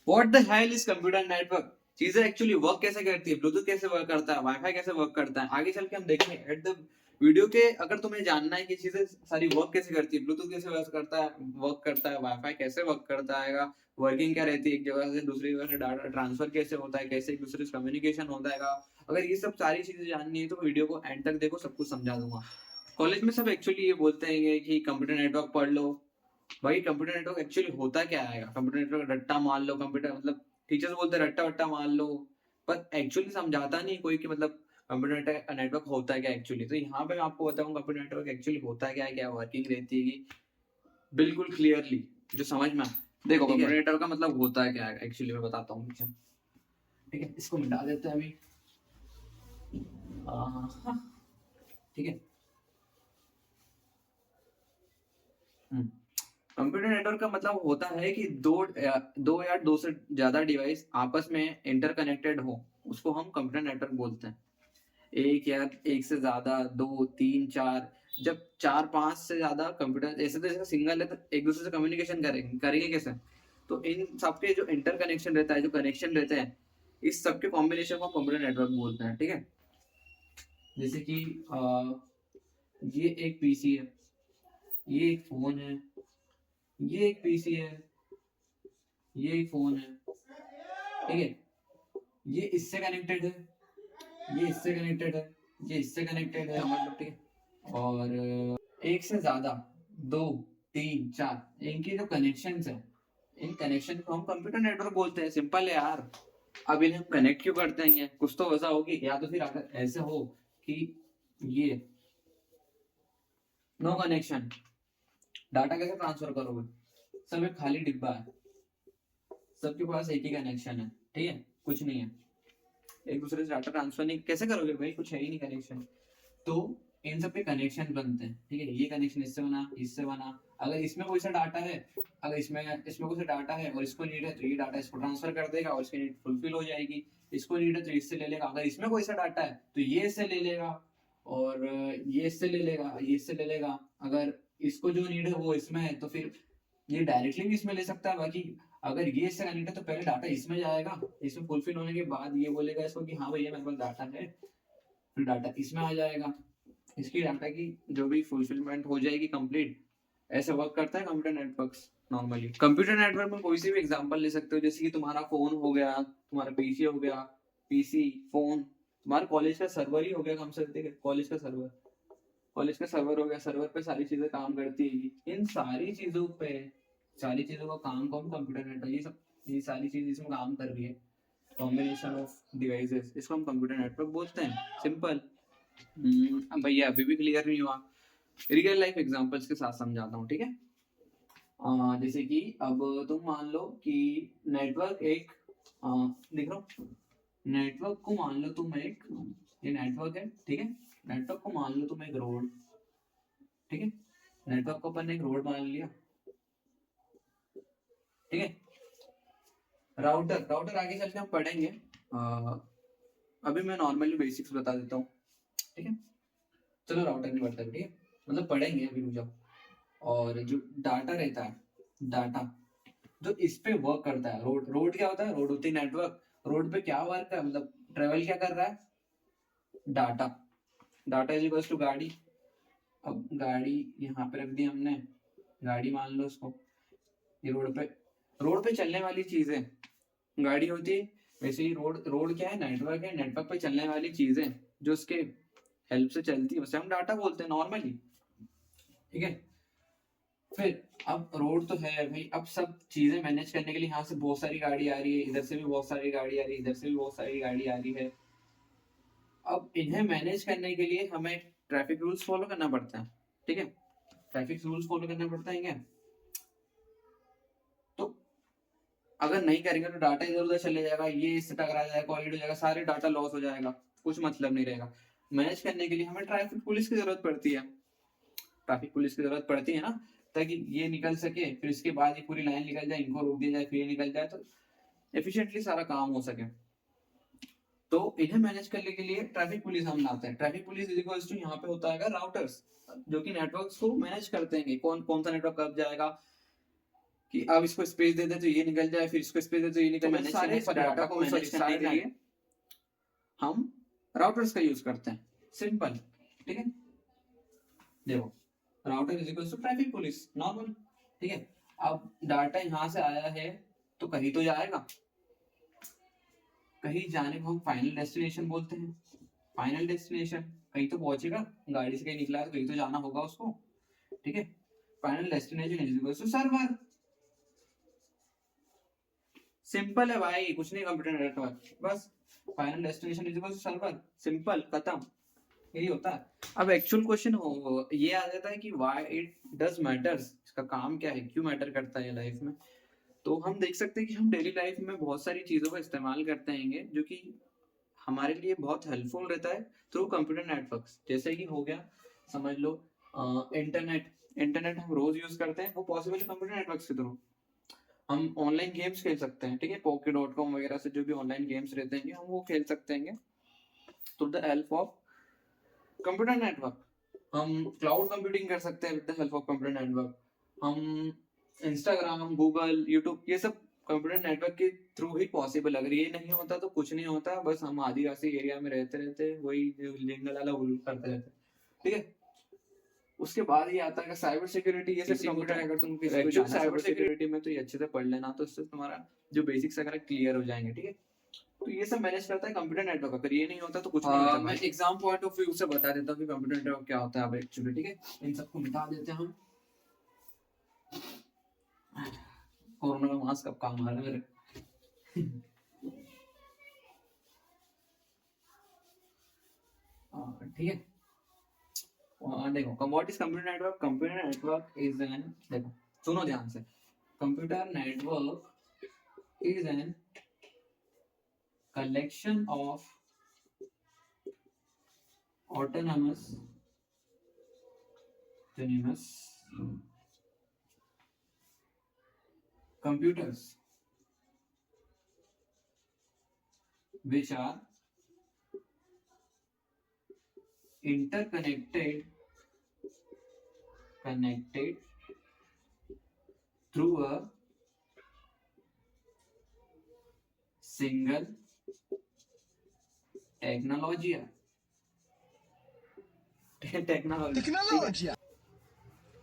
What the hell is computer network? चीजें actually work कैसे करती है, ब्लूटूथ कैसे वर्क करता है, वाईफाई कैसे वर्क करता है, आगे चल के हम देखेंगे एट द वीडियो के। अगर तुम्हें जानना है कि चीजें सारी वर्क कैसे करती है, ब्लूटूथ कैसे वर्क करता है, वाईफाई कैसे वर्क करता है, वर्किंग क्या रहती है, एक जगह से दूसरी जगह से डाटा ट्रांसफर कैसे होता है, कैसे एक दूसरे से कम्युनिकेशन होता है, अगर ये सब सारी चीजें जाननी है तो वीडियो को एंड तक देखो, सब कुछ समझा दूंगा। कॉलेज में सब एक्चुअली ये बोलते हैं कि कंप्यूटर नेटवर्क पढ़ लो। भाई कंप्यूटर नेटवर्क एक्चुअली होता क्या है? कंप्यूटर नेटवर्क रट्टा मान लो, कंप्यूटर मतलब टीचर्स बोलते हैं रट्टा वट्टा मान लो, पर एक्चुअली समझाता नहीं कोई कि मतलब कंप्यूटर नेटवर्क होता है क्या एक्चुअली। तो यहाँ पे मैं आपको बताऊंगा कंप्यूटर नेटवर्क एक्चुअली होता क्या है, क्या वर्किंग रहती है, बिल्कुल क्लियरली जो समझ में आए। देखो कंप्यूटर नेटवर्क का मतलब होता है क्या है एक्चुअली, मैं बताता हूँ। ठीक है, इसको मिटा देते हैं अभी। हाँ, ठीक है। कंप्यूटर नेटवर्क का मतलब होता है कि दो या दो से ज्यादा डिवाइस आपस में इंटरकनेक्टेड हो, उसको हम कंप्यूटर नेटवर्क बोलते हैं। एक या एक से ज्यादा, दो तीन चार, जब चार पांच से ज्यादा कंप्यूटर ऐसे, तो जैसे सिंगल है तो एक दूसरे से कम्युनिकेशन करेंगे कैसे? तो इन सबके जो इंटरकनेक्शन रहता है, जो कनेक्शन रहते हैं, इस सबके कॉम्बिनेशन को कंप्यूटर नेटवर्क बोलते हैं। ठीक है, जैसे कि ये एक पीसी है, ये एक फोन है, ये एक पीसी है, ये एक फोन है। ठीक है, ये इससे कनेक्टेड है, ये इससे कनेक्टेड है, ये इससे कनेक्टेड है, मतलब ठीक है। और एक से ज्यादा, दो तीन चार, इनके जो कनेक्शन है, इन कनेक्शन को हम कंप्यूटर नेटवर्क बोलते हैं। सिंपल है यार। अब इन्हें हम कनेक्ट क्यों करते हैं? कुछ तो वजह होगी, या तो फिर अगर ऐसे हो कि ये नो कनेक्शन, डाटा कैसे ट्रांसफर करोगे? सब एक खाली डिब्बा है, सबके पास एक ही कनेक्शन है, ठीक है, कुछ नहीं है, एक दूसरे से डाटा ट्रांसफर नहीं कैसे करोगे भाई, कुछ है ही नहीं कनेक्शन। तो इन सब के कनेक्शन बनते हैं। ठीक है, ये कनेक्शन इससे बना, इससे बना। अगर इसमें कोई सा डाटा है, अगर इसमें इसमें कोई सा डाटा है और इसको नीड है, तो ये डाटा इसको ट्रांसफर कर देगा और इसकी नीड फुलफिल हो जाएगी। इसको नीड है तो इससे ले लेगा। अगर इसमें कोई सा डाटा है तो ये इससे ले लेगा, और ये इससे ले लेगा, ये इससे ले लेगा। अगर इसको जो नीड है वो इसमें है तो फिर ये डायरेक्टली भी इसमें ले सकता है। बाकी अगर ये इससे कनेक्ट है तो पहले डाटा इसमें जाएगा, इसमें फुलफिल होने के बाद ये बोलेगा इसको कि हाँ भैया मेरे पास डाटा है, फिर डाटा इसमें आ जाएगा, इसकी डाटा की जो भी फुलफिलमेंट हो जाएगी कंप्लीट। ऐसे वर्क करता है computer networks normally. Computer network में कोई सी भी एग्जांपल ले सकते हो, जैसे कि तुम्हारा फोन हो गया, तुम्हारा पीसी हो गया, पीसी फोन, तुम्हारा कॉलेज का सर्वर ही हो गया, कम से कम कॉलेज का सर्वर, कॉलेज का सर्वर हो गया, सर्वर पे सारी चीजें काम करती है। इन सारी चीजों पे, सारी चीजों का काम कौन? Computer network. ये सब, ये सारी चीज इसमें काम कर रही है, कॉम्बिनेशन ऑफ डिवाइसेस, इसको हम कंप्यूटर नेटवर्क बोलते हैं। सिंपल। अब भैया अभी भी क्लियर नहीं हुआ, रियल लाइफ एग्जांपल्स के साथ समझाता हूँ, ठीक है। जैसे कि अब तुम मान लो कि नेटवर्क एक, देख रहा हूँ, नेटवर्क को मान लो तुम एक, ये नेटवर्क है, ठीक है। नेटवर्क को मान लो तुम एक रोड, ठीक है, नेटवर्क को अपन ने एक रोड मान लिया, ठीक है। राउटर, राउटर आगे चल के हम पढ़ेंगे। अभी मैं नॉर्मली बेसिक्स बता देता हूँ, ठीक है। चलो राउटर नहीं पढ़ते, ठीक है, मतलब पढ़ेंगे अभी, रुक जाओ। और जो डाटा रहता है, डाटा जो इस पे वर्क करता है, रोड, रोड क्या होता है? रोड होती है नेटवर्क। रोड पे क्या वर्क है, मतलब ट्रेवल क्या कर रहा है? Data. Data is equals to गाड़ी। अब गाड़ी यहाँ पे रख दी हमने, गाड़ी मान लो उसको, ये रोड पे चलने वाली चीजें गाड़ी होती है। वैसे ही रोड, रोड क्या है? नेटवर्क है, नेटवर्क पे चलने वाली चीजें जो उसके हेल्प से चलती है उसे हम डाटा बोलते हैं नॉर्मली, ठीक है। फिर अब रोड तो है भाई, अब सब चीजें मैनेज करने के लिए यहाँ से बहुत सारी गाड़ी आ रही है, इधर से भी बहुत सारी गाड़ी आ रही है, इधर से भी बहुत सारी गाड़ी आ रही है। अब इन्हें मैनेज करने के लिए हमें ट्रैफिक रूल्स फॉलो करना पड़ता है, ठीक है। ट्रैफिक रूल्स फॉलो करना पड़ता है क्या? तो अगर नहीं करेंगे तो डाटा इधर उधर चले जाएगा, ये इससे टकरा जाएगा, कॉलिड हो जाएगा, सारे डाटा लॉस हो जाएगा, कुछ मतलब नहीं रहेगा। मैनेज करने के लिए हमें ट्रैफिक पुलिस की जरूरत पड़ती है, ट्रैफिक पुलिस की जरूरत पड़ती है ना, ताकि ये निकल सके, फिर इसके बाद ये पूरी लाइन निकल जाए, इनको रोक दिया जाए, फिर ये निकल जाए, तो एफिशिएंटली सारा काम हो सके। तो इन्हें मैनेज करने के लिए ट्रैफिक पुलिस हम लाते हैं। Traffic police is equals to, यहाँ पे होता है राउटर्स, जो कि नेटवर्क्स को मैनेज करते हैं, कौन कौन सा नेटवर्क कब जाएगा, कि अब इसको स्पेस दे दे तो ये निकल जाए, फिर इसको स्पेस दे तो ये निकल जाए। सारे डाटा को मैनेज करने के लिए हम राउटर्स का यूज करते हैं, सिंपल। ठीक है, देखो router is equal to traffic police, normal. ठीक है, अब डाटा यहाँ से आया है तो कहीं तो जाएगा, कहीं जाने को हम फाइनल डेस्टिनेशन बोलते हैं। फाइनल डेस्टिनेशन कहीं तो पहुंचेगा, गाड़ी से कहीं निकला तो कहीं तो जाना होगा उसको। ठीक है, final destination is equal to server. Simple है भाई, कुछ नहीं, कंप्यूटर नेटवर्क बस। Final destination is equal to server, simple, खत्म, यही होता है। अब एक्चुअल क्वेश्चन ये आ जाता है कि व्हाई इट डज मैटर्स, इसका काम क्या है, क्यों मैटर करता है लाइफ में। तो हम देख सकते हैं कि हम डेली लाइफ में बहुत सारी चीजों का इस्तेमाल करते हैं जो कि हमारे लिए बहुत हेल्पफुल रहता है थ्रू कंप्यूटर नेटवर्क्स। जैसे कि हो गया, समझ लो इंटरनेट। इंटरनेट हम रोज यूज करते हैं, वो पॉसिबल है कंप्यूटर नेटवर्क्स के थ्रू। हम ऑनलाइन गेम्स खेल सकते हैं, ठीक है, poke.com वगैरह से जो भी ऑनलाइन गेम्स रहते हैं हम वो खेल सकते हैं through the help of computer network. हम क्लाउड कंप्यूटिंग कर सकते हैं with the help of computer network. हम इंस्टाग्राम, गूगल, यूट्यूब, ये सब कंप्यूटर नेटवर्क के थ्रू ही पॉसिबल। अगर ये नहीं होता तो कुछ नहीं होता, बस हम आदिवासी एरिया में रहते रहते वही लिंगलाला उल्लू करते रहते। ठीक है, उसके बाद ये आता है साइबर सिक्योरिटी। ये सब कंप्यूटर, अगर तुम साइबर सिक्योरिटी में तो ये अच्छे से पढ़ लेना, तो इससे तुम्हारा जो बेसिक्स अगर क्लियर हो जाएंगे। ठीक है, तो ये सब मैनेज करता है कंप्यूटर नेटवर्क। अगर ये नहीं होता तो कुछ नहीं होता। मैं एग्जाम पॉइंट ऑफ व्यू से बता देता हूँ कि कंप्यूटर नेटवर्क क्या होता है अब एक्चुअली। ठीक है, इन सबको मिटा देते हैं हम। कोरोना का मास्क कब काम आ रहा है मेरे। ठीक है, देखो what is computer network. Computer network is an, देखो सुनो ध्यान से, computer network is an collection of autonomous computers which are connected through a single technology.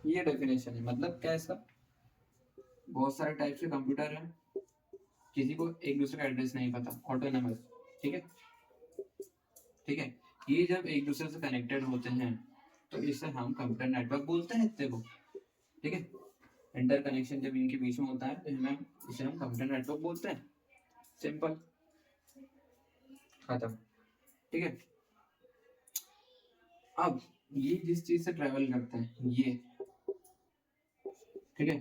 ये डेफिनेशन है, मतलब क्या है इसका। बहुत सारे टाइप के कंप्यूटर हैं, किसी को एक दूसरे का एड्रेस नहीं पता, ऑटोनमस। ठीक है, ठीक है, ये जब एक दूसरे से कनेक्टेड होते हैं तो इसे हम कंप्यूटर नेटवर्क बोलते हैं इतने को। ठीक है, इंटर कनेक्शन जब इनके बीच में होता है तो इसे हम कंप्यूटर नेटवर्क बोलते हैं, सिंपल, खत्म। ठीक है, अब ये जिस चीज से ट्रेवल करते हैं ये, ठीक है,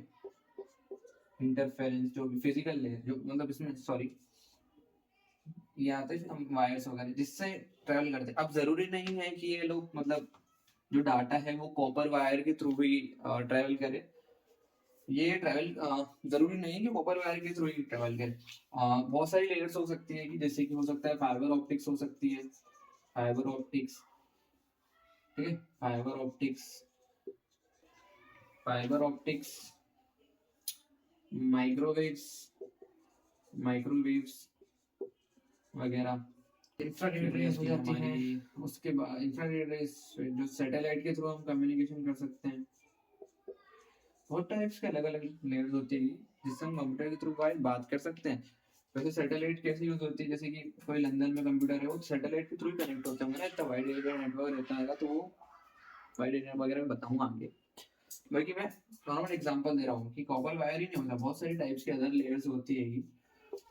इंटरफेरेंस जो फिजिकल लेयर, जो मतलब इसमें सॉरी ये आते हैं वायर्स वगैरह जिससे ट्रेवल करते हैं। अब जरूरी नहीं है कि ये लोग मतलब जो डाटा है वो कॉपर वायर के थ्रू ही ट्रेवल करे। ये ट्रेवल जरूरी नहीं है कि कॉपर वायर के थ्रू ही ट्रेवल करे। बहुत सारी लेयर्स हो सकती है कि जैसे कि हो सकता है फाइबर ऑप्टिक्स हो सकती है, फाइबर ऑप्टिक्स। ठीक है, fibre optics, fibre optics, microwaves, microwaves वगैरह, इंफ्रारेड रेस हो जाती है। उसके बाद इंफ्रारेड रेस जो सैटेलाइट के थ्रू हम कम्युनिकेशन कर सकते हैं। बहुत टाइप्स के अलग अलग लेयर्स होती है जिससे हम कंप्यूटर के थ्रू बात कर सकते हैं। वैसे सैटेलाइट कैसे यूज होती है, जैसे कि कोई लंदन में कंप्यूटर है वो सैटेलाइट के थ्रू ही कनेक्ट होते होंगे ना, इतना वाइड एरिया नेटवर्क रहता है, तो वो वाइड एरिया वगैरह बताऊंगा आगे। बाकी मैं नॉर्मल एग्जांपल दे रहा हूँ कि कॉपर वायर ही नहीं होता, बहुत सारी टाइप्स की अदर लेयर्स होती है,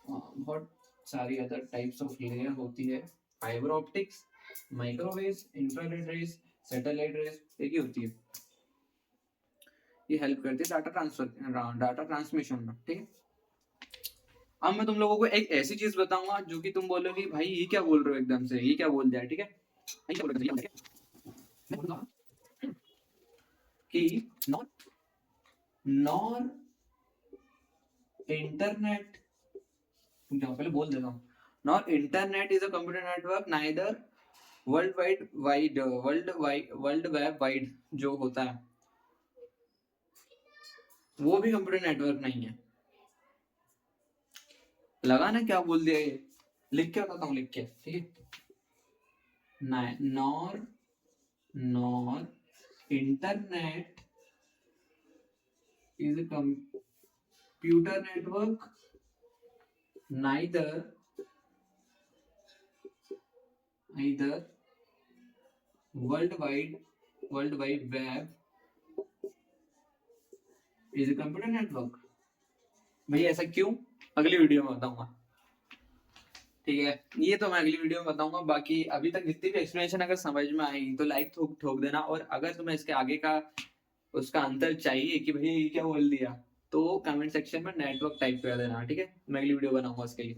बहुत सारी अदर टाइप्स ऑफ लेयर होती है। Fibre optics, microwaves, infrared rays, satellite rays एक ही होती है। ये हेल्प करती है डाटा ट्रांसफर, डाटा ट्रांसमिशन में। ठीक है, अब मैं तुम लोगों को एक ऐसी चीज बताऊंगा जो कि तुम बोलोगे भाई ये क्या बोल रहे हो, एकदम से ये क्या बोल दिया। ठीक है, ये क्या बोल रहे हो, मैं बोलूंगा कि नॉर इंटरनेट, पहले बोल देता हूँ, nor internet is a computer network, neither world web wide जो होता है, वो भी कंप्यूटर नेटवर्क नहीं है। लगा ना क्या बोल दिया ये? लिख के बताता हूँ, लिख के, ठीक है। Nor nor internet is a computer network, neither world wide web is a computer network। भैया ऐसा क्यों, अगली वीडियो में बताऊंगा, ठीक है। ये तो मैं अगली वीडियो में बताऊंगा। बाकी अभी तक जितनी भी एक्सप्लेनेशन अगर समझ में आई तो लाइक ठोक देना, और अगर तुम्हें इसके आगे का उसका आंसर चाहिए कि भैया ये क्या बोल दिया, तो कमेंट सेक्शन में नेटवर्क टाइप कर देना, ठीक है। मैं अगली वीडियो बनाऊंगा उसके लिए।